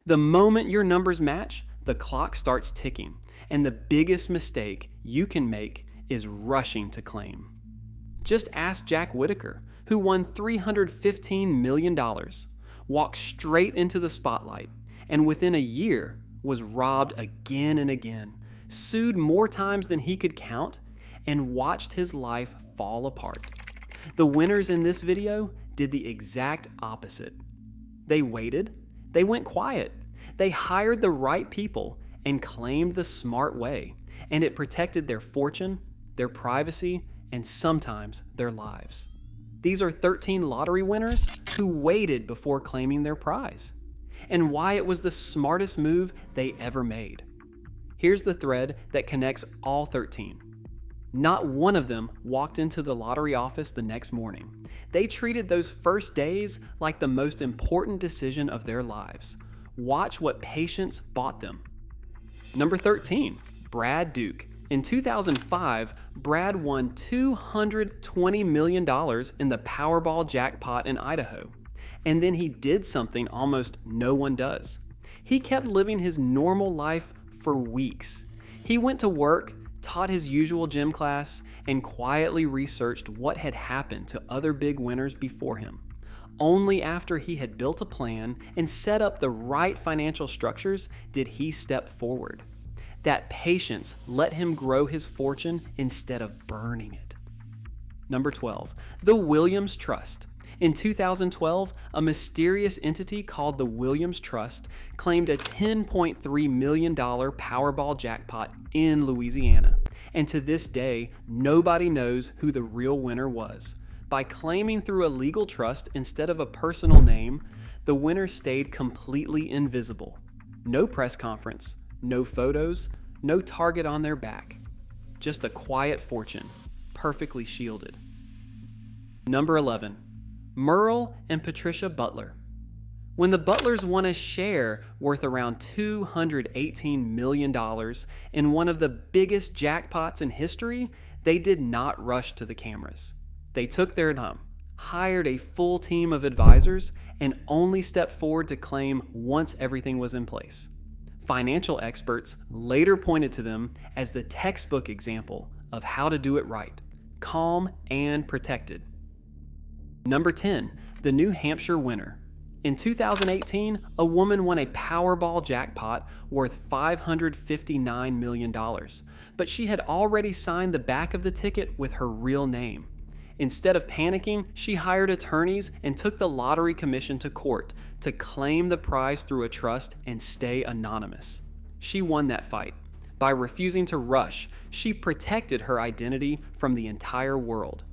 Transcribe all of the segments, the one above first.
The moment your numbers match, the clock starts ticking, and the biggest mistake you can make is rushing to claim. Just ask Jack Whitaker, who won $315 million, walked straight into the spotlight, and within a year was robbed again and again, sued more times than he could count, and watched his life fall apart. The winners in this video did the exact opposite. They waited, they went quiet, they hired the right people and claimed the smart way, and it protected their fortune, their privacy, and sometimes their lives. These are 13 lottery winners who waited before claiming their prize, and why it was the smartest move they ever made. Here's the thread that connects all 13. Not one of them walked into the lottery office the next morning. They treated those first days like the most important decision of their lives. Watch what patience bought them. Number 13, Brad Duke. In 2005, Brad won $220 million in the Powerball jackpot in Idaho. And then he did something almost no one does. He kept living his normal life for weeks. He went to work, taught his usual gym class, and quietly researched what had happened to other big winners before him. Only after he had built a plan and set up the right financial structures did he step forward. That patience let him grow his fortune instead of burning it. Number 12, the Williams Trust. In 2012, a mysterious entity called the Williams Trust claimed a $10.3 million Powerball jackpot in Louisiana. And to this day, nobody knows who the real winner was. By claiming through a legal trust instead of a personal name, the winner stayed completely invisible. No press conference, no photos, no target on their back. Just a quiet fortune, perfectly shielded. Number 11. Merle and Patricia Butler. When the Butlers won a share worth around $218 million in one of the biggest jackpots in history, they did not rush to the cameras. They took their time, hired a full team of advisors, and only stepped forward to claim once everything was in place. Financial experts later pointed to them as the textbook example of how to do it right, calm and protected. Number 10, the New Hampshire winner. In 2018, a woman won a Powerball jackpot worth $559 million, but she had already signed the back of the ticket with her real name. Instead of panicking, she hired attorneys and took the lottery commission to court to claim the prize through a trust and stay anonymous. She won that fight. By refusing to rush, she protected her identity from the entire world.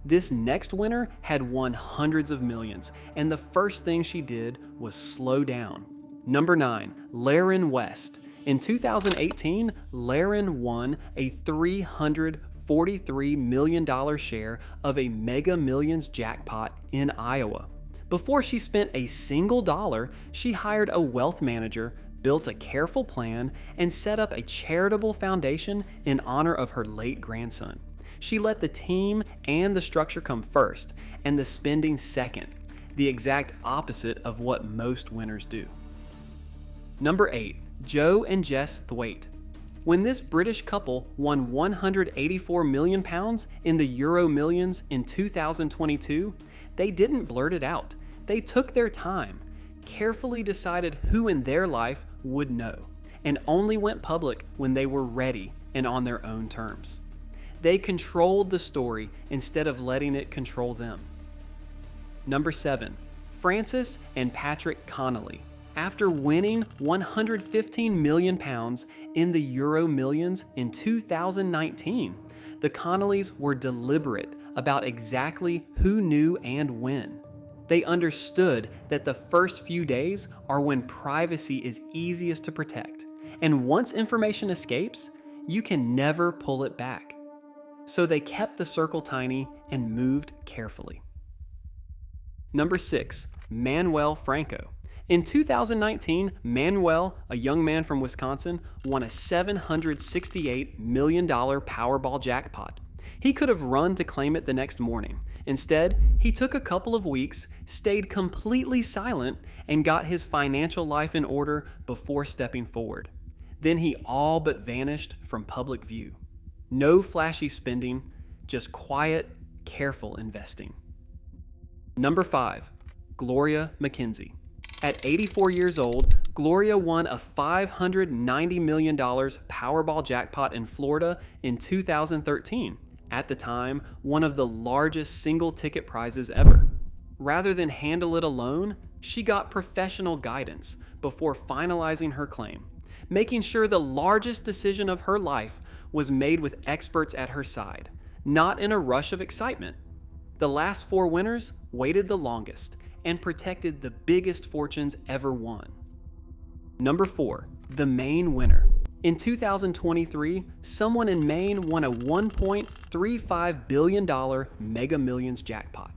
This next winner had won hundreds of millions, and the first thing she did was slow down. Number 9, Laren West. In 2018, Laren won a $343 million share of a Mega Millions jackpot in Iowa. Before she spent a single dollar, she hired a wealth manager, built a careful plan, and set up a charitable foundation in honor of her late grandson. She let the team and the structure come first, and the spending second, the exact opposite of what most winners do. Number 8, Joe and Jess Thwaite. When this British couple won £184 million in the Euro Millions in 2022, they didn't blurt it out. They took their time, carefully decided who in their life would know, and only went public when they were ready and on their own terms. They controlled the story instead of letting it control them. Number 7, Frances and Patrick Connolly. After winning £115 million in the Euro Millions in 2019, the Connollys were deliberate about exactly who knew and when. They understood that the first few days are when privacy is easiest to protect, and once information escapes, you can never pull it back. So they kept the circle tiny and moved carefully. Number 6, Manuel Franco. In 2019, Manuel, a young man from Wisconsin, won a $768 million Powerball jackpot. He could have run to claim it the next morning. Instead, he took a couple of weeks, stayed completely silent, and got his financial life in order before stepping forward. Then he all but vanished from public view. No flashy spending, just quiet, careful investing. Number 5, Gloria McKenzie. At 84 years old, Gloria won a $590 million Powerball jackpot in Florida in 2013, at the time one of the largest single ticket prizes ever. Rather than handle it alone, she got professional guidance before finalizing her claim, making sure the largest decision of her life was made with experts at her side, not in a rush of excitement. The last 4 winners waited the longest and protected the biggest fortunes ever won. Number 4, the Maine winner. In 2023, someone in Maine won a $1.35 billion Mega Millions jackpot.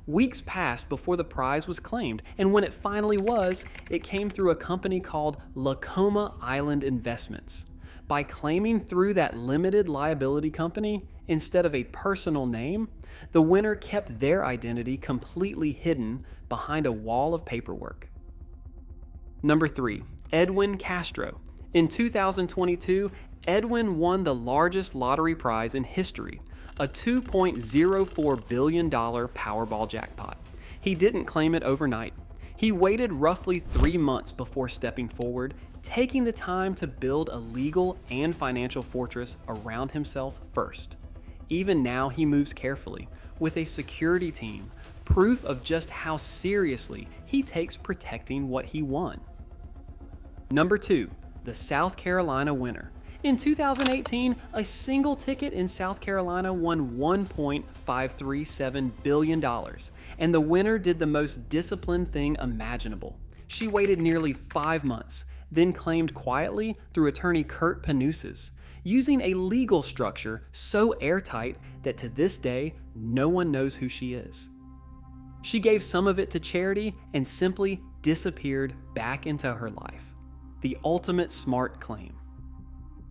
Weeks passed before the prize was claimed, and when it finally was, it came through a company called Lacoma Island Investments. By claiming through that limited liability company instead of a personal name, the winner kept their identity completely hidden behind a wall of paperwork. Number 3, Edwin Castro. In 2022, Edwin won the largest lottery prize in history, a $2.04 billion Powerball jackpot. He didn't claim it overnight. He waited roughly 3 months before stepping forward, taking the time to build a legal and financial fortress around himself first. Even now, he moves carefully, with a security team, proof of just how seriously he takes protecting what he won. Number 2, the South Carolina winner. In 2018, a single ticket in South Carolina won $1.537 billion, and the winner did the most disciplined thing imaginable. She waited nearly 5 months, then claimed quietly through attorney Kurt Panuses, using a legal structure so airtight that to this day, no one knows who she is. She gave some of it to charity and simply disappeared back into her life. The ultimate smart claim.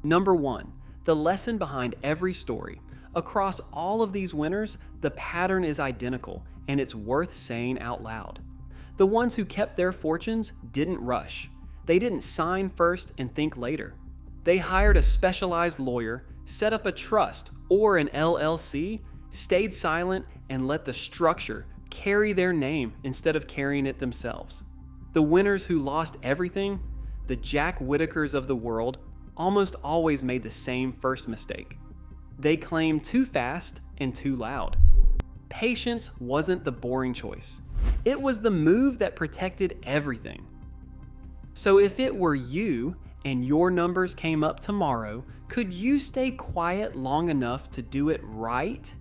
Number 1, the lesson behind every story. Across all of these winners, the pattern is identical, and it's worth saying out loud. The ones who kept their fortunes didn't rush. They didn't sign first and think later. They hired a specialized lawyer, set up a trust or an LLC, stayed silent, and let the structure carry their name instead of carrying it themselves. The winners who lost everything, the Jack Whitakers of the world, almost always made the same first mistake. They claimed too fast and too loud. Patience wasn't the boring choice. It was the move that protected everything. So if it were you and your numbers came up tomorrow, could you stay quiet long enough to do it right?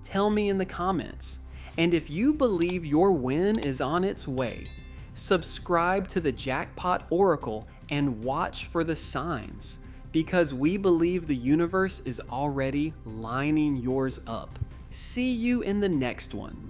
Tell me in the comments. And if you believe your win is on its way, subscribe to the Jackpot Oracle and watch for the signs, because we believe the universe is already lining yours up. See you in the next one.